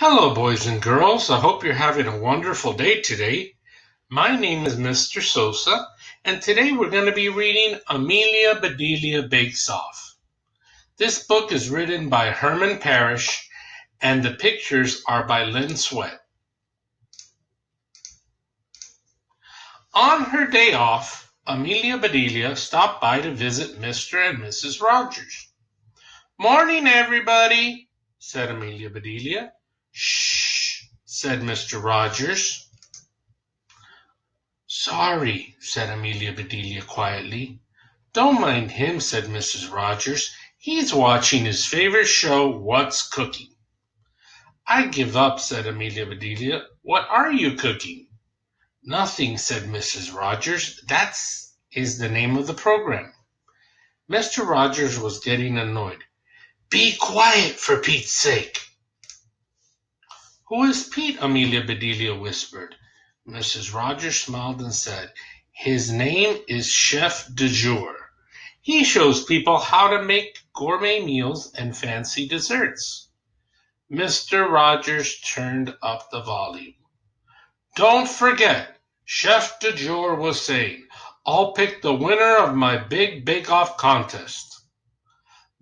Hello, boys and girls. I hope you're having a wonderful day today. My name is Mr. Sosa, and today we're going to be reading Amelia Bedelia Bakes Off. This book is written by Herman Parrish, and the pictures are by Lynn Sweat. On her day off, Amelia Bedelia stopped by to visit Mr. and Mrs. Rogers. "Morning, everybody," said Amelia Bedelia. "Shh," said Mr. Rogers. "Sorry," said Amelia Bedelia quietly. "Don't mind him," said Mrs. Rogers. "He's watching his favorite show, What's Cooking." "I give up," said Amelia Bedelia. "What are you cooking?" "Nothing," said Mrs. Rogers. "That is the name of the program." Mr. Rogers was getting annoyed. "Be quiet, for Pete's sake." "Who is Pete?" Amelia Bedelia whispered. Mrs. Rogers smiled and said, "His name is Chef du Jour. He shows people how to make gourmet meals and fancy desserts." Mr. Rogers turned up the volume. "Don't forget," Chef du Jour was saying, "I'll pick the winner of my big bake-off contest.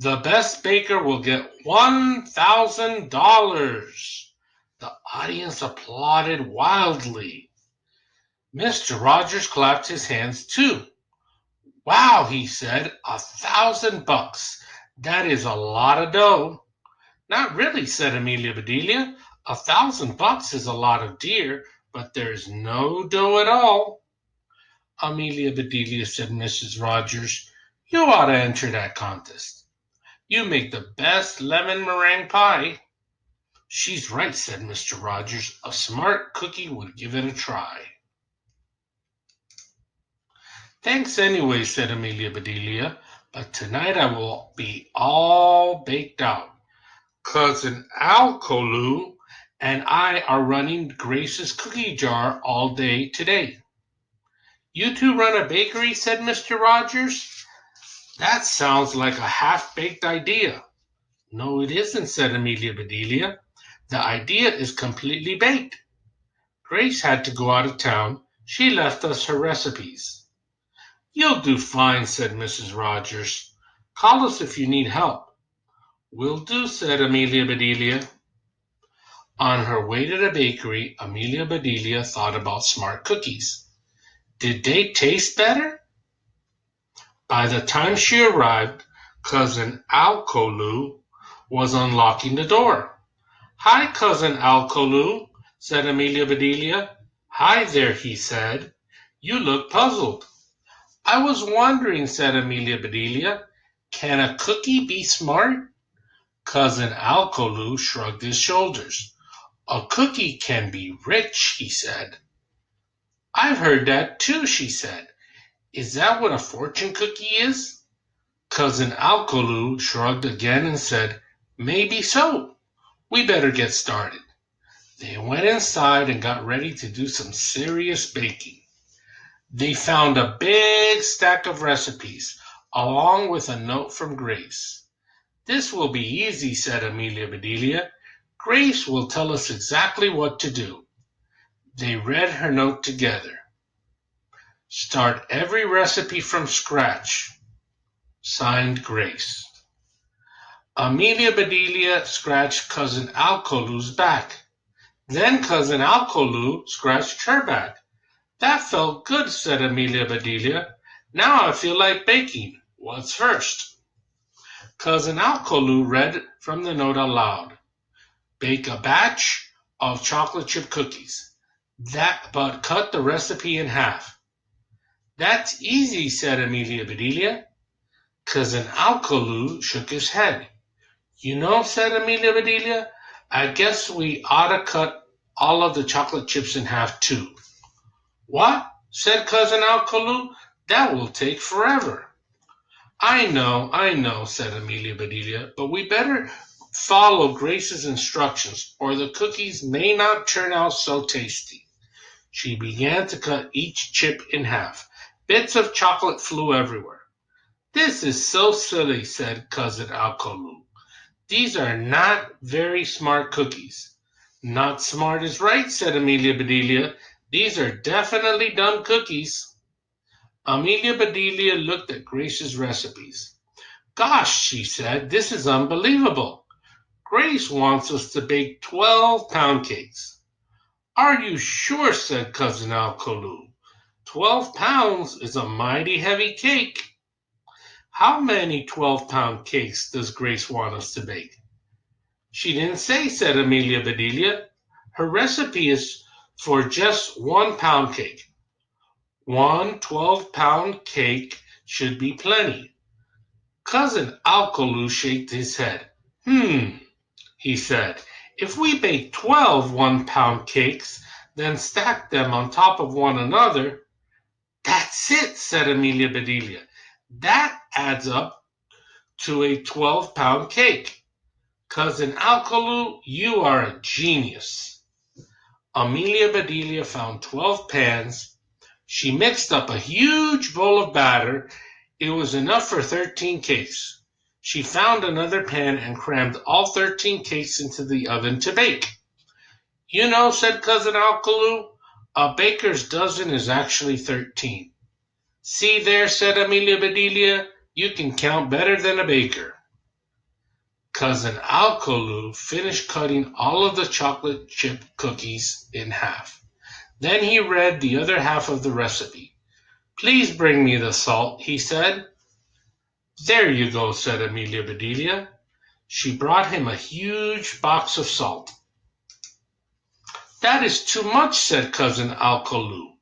The best baker will get $1,000. The audience applauded wildly. Mr. Rogers clapped his hands too. "Wow," he said, $1,000. That is a lot of dough." "Not really," said Amelia Bedelia. $1,000 is a lot of deer, but there's no dough at all." "Amelia Bedelia," said Mrs. Rogers, "you ought to enter that contest. You make the best lemon meringue pie." "She's right," said Mr. Rogers. "A smart cookie would give it a try." "Thanks anyway," said Amelia Bedelia, "but tonight I will be all baked out. Cousin Alcolu and I are running Grace's cookie jar all day today." "You two run a bakery?" said Mr. Rogers. "That sounds like a half-baked idea." "No, it isn't," said Amelia Bedelia. "The idea is completely baked. Grace had to go out of town. She left us her recipes." "You'll do fine," said Mrs. Rogers. "Call us if you need help." "Will do," said Amelia Bedelia. On her way to the bakery, Amelia Bedelia thought about smart cookies. Did they taste better? By the time she arrived, Cousin Alcolu was unlocking the door. "Hi, Cousin Alcolu," said Amelia Bedelia. "Hi there," he said. "You look puzzled." "I was wondering," said Amelia Bedelia, "can a cookie be smart?" Cousin Alcolu shrugged his shoulders. "A cookie can be rich," he said. "I've heard that too," she said. "Is that what a fortune cookie is?" Cousin Alcolu shrugged again and said, "Maybe so. We better get started." They went inside and got ready to do some serious baking. They found a big stack of recipes, along with a note from Grace. "This will be easy," said Amelia Bedelia. "Grace will tell us exactly what to do." They read her note together. "Start every recipe from scratch. Signed, Grace." Amelia Bedelia scratched Cousin Alcolu's back. Then Cousin Alcolu scratched her back. "That felt good," said Amelia Bedelia. "Now I feel like baking. What's first?" Cousin Alcolu read from the note aloud. "Bake a batch of chocolate chip cookies. But cut the recipe in half." "That's easy," said Amelia Bedelia. Cousin Alcolu shook his head. "You know," said Amelia Bedelia, "I guess we ought to cut all of the chocolate chips in half too." "What?" said Cousin Alcolu. "That will take forever." I know," said Amelia Bedelia, "but we better follow Grace's instructions, or the cookies may not turn out so tasty." She began to cut each chip in half. Bits of chocolate flew everywhere. "This is so silly," said Cousin Alcolu. "These are not very smart cookies." Not smart is right, said Amelia Bedelia. These are definitely dumb cookies. Amelia Bedelia looked at Grace's recipes. Gosh, she said, this is unbelievable. Grace wants us to bake 12-pound cakes. Are you sure? Said Cousin Alcolu. 12 pounds is a mighty heavy cake. How many 12-pound cakes does Grace want us to bake? She didn't say, said Amelia Bedelia. Her recipe is for just 1-pound cake. One 12-pound cake should be plenty. Cousin Alcolu shook his head. He said, if we bake 12 1-pound cakes, then stack them on top of one another. That's it, said Amelia Bedelia. That adds up to a 12-pound cake. Cousin Alcolu, you are a genius. Amelia Bedelia found 12 pans. She mixed up a huge bowl of batter. It was enough for 13 cakes. She found another pan and crammed all 13 cakes into the oven to bake. You know, said Cousin Alcolu, a baker's dozen is actually 13. See there, said Amelia Bedelia, you can count better than a baker. Cousin Alcolu finished cutting all of the chocolate chip cookies in half. Then he read the other half of the recipe. Please bring me the salt, he said. There you go, said Amelia Bedelia. She brought him a huge box of salt. That is too much, said Cousin Alcolu.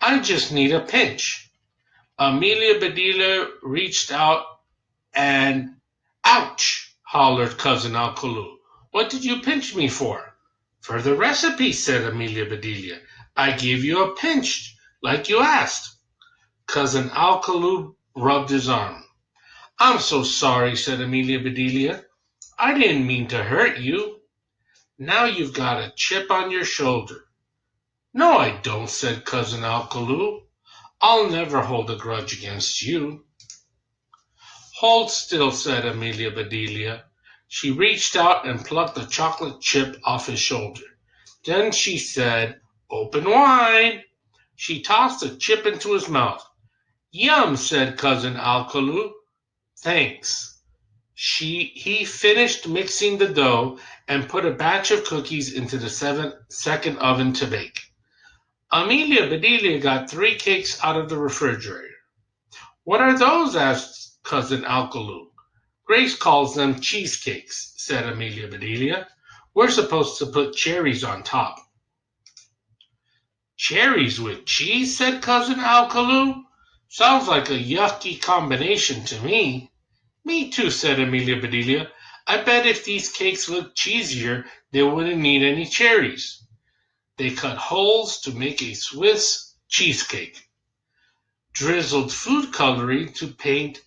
I just need a pinch. Amelia Bedelia reached out and, ouch, hollered Cousin Alcolu. What did you pinch me for? For the recipe, said Amelia Bedelia. I gave you a pinch, like you asked. Cousin Alcolu rubbed his arm. I'm so sorry, said Amelia Bedelia. I didn't mean to hurt you. Now you've got a chip on your shoulder. No, I don't, said Cousin Alcolu. I'll never hold a grudge against you. Hold still, said Amelia Bedelia. She reached out and plucked a chocolate chip off his shoulder. Then she said, Open wide. She tossed the chip into his mouth. Yum, said Cousin Alcolu. Thanks. He finished mixing the dough and put a batch of cookies into the second oven to bake. Amelia Bedelia got 3 cakes out of the refrigerator. What are those? Asked Cousin Alcolu. Grace calls them cheesecakes, said Amelia Bedelia. We're supposed to put cherries on top. Cherries with cheese, said Cousin Alcolu. Sounds like a yucky combination to me. Me too, said Amelia Bedelia. I bet if these cakes looked cheesier, they wouldn't need any cherries. They cut holes to make a Swiss cheesecake, drizzled food coloring to paint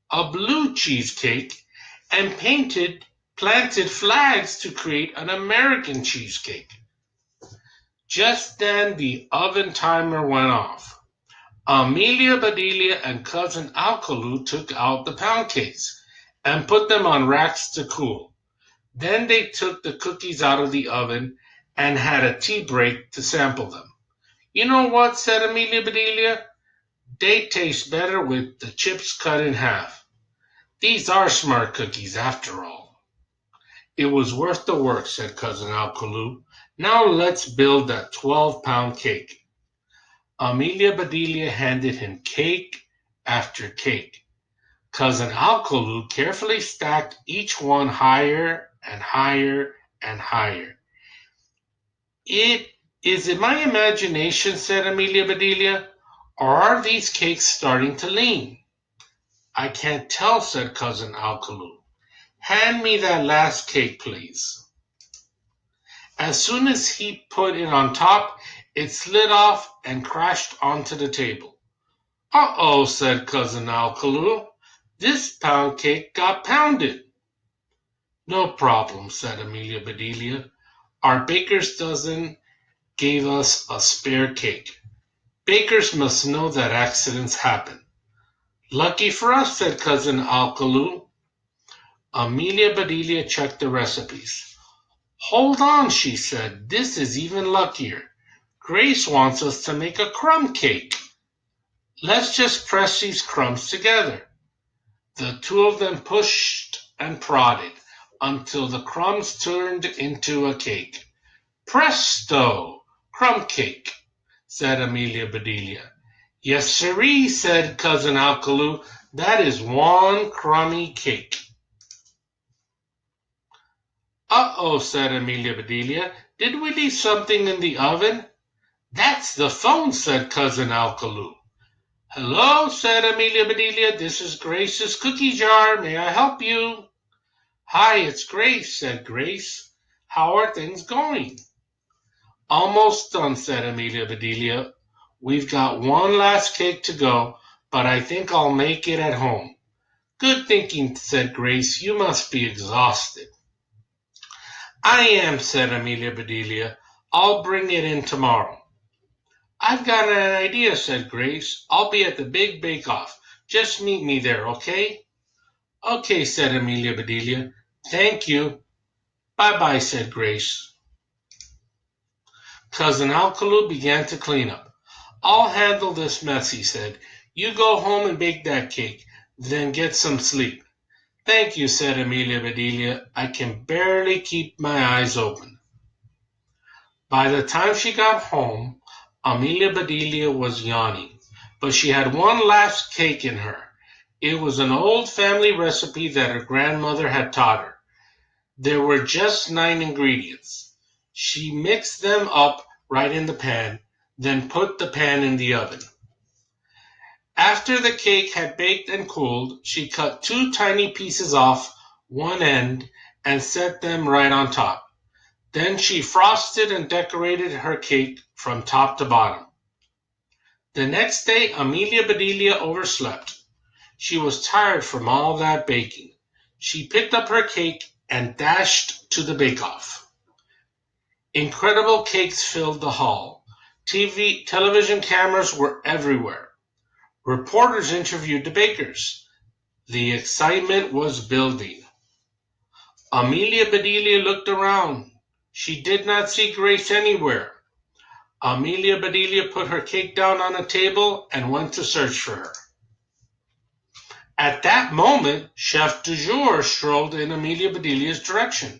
a blue cheesecake, and planted flags to create an American cheesecake. Just then the oven timer went off. Amelia Bedelia and Cousin Alcolu took out the pound cakes and put them on racks to cool. Then they took the cookies out of the oven and had a tea break to sample them. You know what, said Amelia Bedelia? They taste better with the chips cut in half. These are smart cookies after all. It was worth the work, said Cousin Alcolu. Now let's build that 12-pound cake. Amelia Bedelia handed him cake after cake. Cousin Alcolu carefully stacked each one higher and higher and higher. Is it my imagination, said Amelia Bedelia, or are these cakes starting to lean? I can't tell, said Cousin Alcolu. Hand me that last cake, please. As soon as he put it on top, it slid off and crashed onto the table. Uh-oh, said Cousin Alcolu. This pound cake got pounded. No problem, said Amelia Bedelia. Our baker's dozen gave us a spare cake. Bakers must know that accidents happen. Lucky for us, said Cousin Alcolu. Amelia Bedelia checked the recipes. Hold on, she said. This is even luckier. Grace wants us to make a crumb cake. Let's just press these crumbs together. The two of them pushed and prodded until the crumbs turned into a cake. Presto! Crumb cake, said Amelia Bedelia. Yes, sirree, said Cousin Alkaloo. That is one crummy cake. Uh-oh, said Amelia Bedelia. Did we leave something in the oven? That's the phone, said Cousin Alkaloo. Hello, said Amelia Bedelia. This is Grace's cookie jar. May I help you? Hi, it's Grace, said Grace. How are things going? Almost done, said Amelia Bedelia. We've got one last cake to go, but I think I'll make it at home. Good thinking, said Grace. You must be exhausted. I am, said Amelia Bedelia. I'll bring it in tomorrow. I've got an idea, said Grace. I'll be at the big bake-off. Just meet me there, okay? Okay, said Amelia Bedelia. Thank you. Bye-bye, said Grace. Cousin Alkaloo began to clean up. I'll handle this mess, he said. You go home and bake that cake, then get some sleep. Thank you, said Amelia Bedelia. I can barely keep my eyes open. By the time she got home, Amelia Bedelia was yawning, but she had one last cake in her. It was an old family recipe that her grandmother had taught her. There were just 9 ingredients. She mixed them up right in the pan, then put the pan in the oven. After the cake had baked and cooled, she cut 2 tiny pieces off one end and set them right on top. Then she frosted and decorated her cake from top to bottom. The next day, Amelia Bedelia overslept. She was tired from all that baking. She picked up her cake and dashed to the bake-off. Incredible cakes filled the hall. Television cameras were everywhere. Reporters interviewed the bakers. The excitement was building. Amelia Bedelia looked around. She did not see Grace anywhere. Amelia Bedelia put her cake down on a table and went to search for her. At that moment, Chef du Jour strolled in Amelia Bedelia's direction.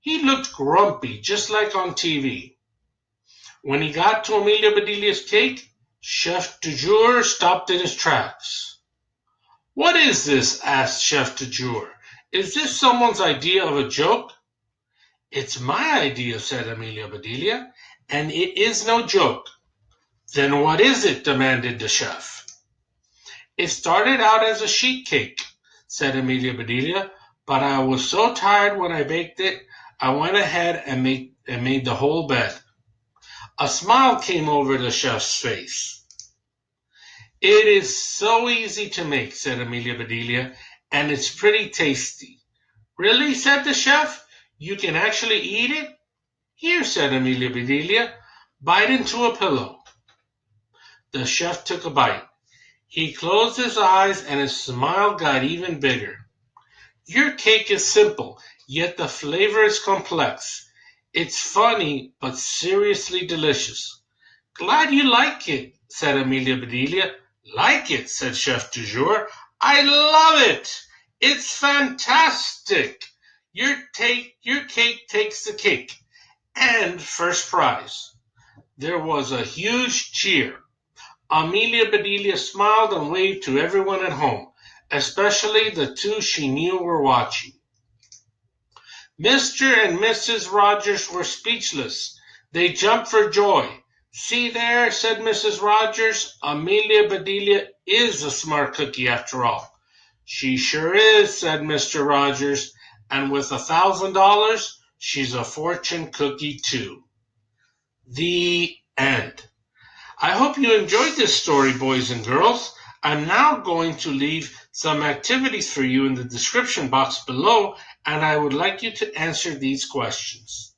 He looked grumpy, just like on TV. When he got to Amelia Bedelia's cake, Chef du Jour stopped in his tracks. What is this? Asked Chef du Jour. Is this someone's idea of a joke? It's my idea, said Amelia Bedelia, and it is no joke. Then what is it? Demanded the chef. It started out as a sheet cake, said Amelia Bedelia, but I was so tired when I baked it, I went ahead and made the whole bed. A smile came over the chef's face. It is so easy to make, said Amelia Bedelia, and it's pretty tasty. Really, said the chef, you can actually eat it? Here, said Amelia Bedelia, bite into a pillow. The chef took a bite. He closed his eyes and his smile got even bigger. Your cake is simple, yet the flavor is complex. It's funny, but seriously delicious. Glad you like it, said Amelia Bedelia. Like it, said Chef du Jour. I love it. It's fantastic. Your cake takes the cake. And first prize. There was a huge cheer. Amelia Bedelia smiled and waved to everyone at home, especially the 2 she knew were watching. Mr. and Mrs. Rogers were speechless. They jumped for joy. See there, said Mrs. Rogers, Amelia Bedelia is a smart cookie after all. She sure is, said Mr. Rogers, and with $1,000, she's a fortune cookie too. The end. I hope you enjoyed this story, boys and girls. I'm now going to leave some activities for you in the description box below, and I would like you to answer these questions.